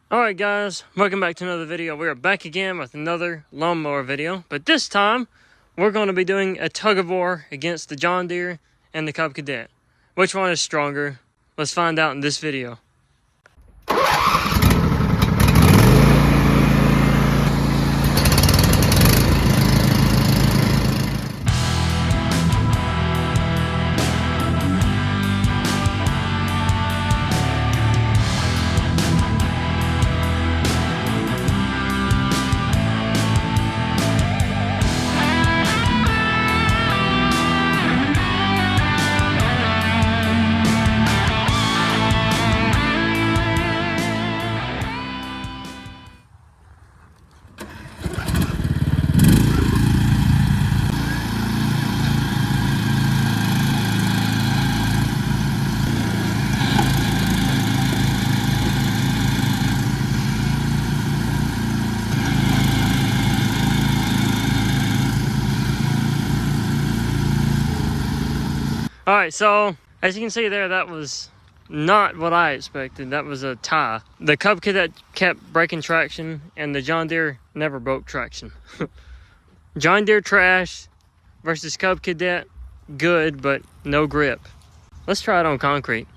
Alright guys, welcome back to another video. We are back again with another lawnmower video, but this time we're going to be doing a tug of war against the John Deere and the Cub Cadet. Which one is stronger? Let's find out in this video. Alright, so as you can see there, that was not what I expected. That was a tie. The Cub Cadet kept breaking traction, and the John Deere never broke traction. John Deere trash versus Cub Cadet good, but no grip. Let's try it on concrete.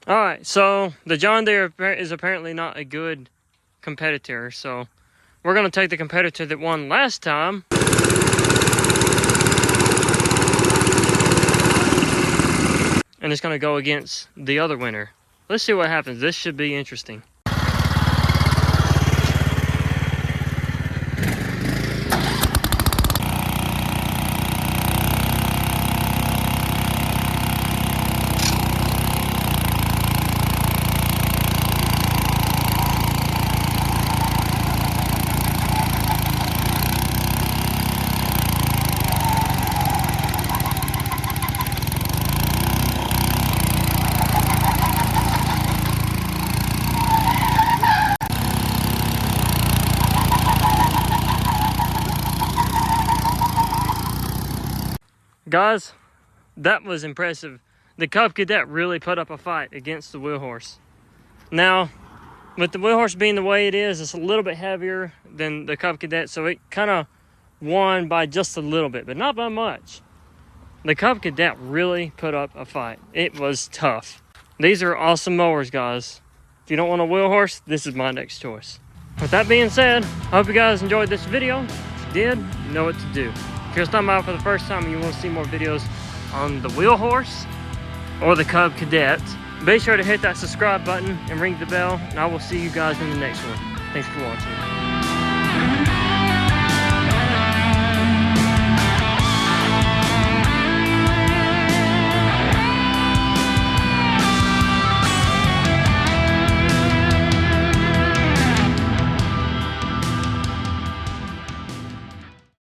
Alright, so the John Deere is apparently not a good competitor, so we're going to take the competitor that won last time. And it's going to go against the other winner. Let's see what happens. This should be interesting. Guys, that was impressive. The Cub Cadet really put up a fight against the wheel horse. Now, with the wheel horse being the way it is, it's a little bit heavier than the Cub Cadet, so it kind of won by just a little bit, but not by much. The Cub Cadet really put up a fight. It was tough. These are awesome mowers, guys. If you don't want a wheel horse, this is my next choice. With that being said, I hope you guys enjoyed this video. If you did, you know what to do. If you're stopping by for the first time and you want to see more videos on the wheel horse or the Cub Cadet, be sure to hit that subscribe button and ring the bell, and I will see you guys in the next one. Thanks for watching.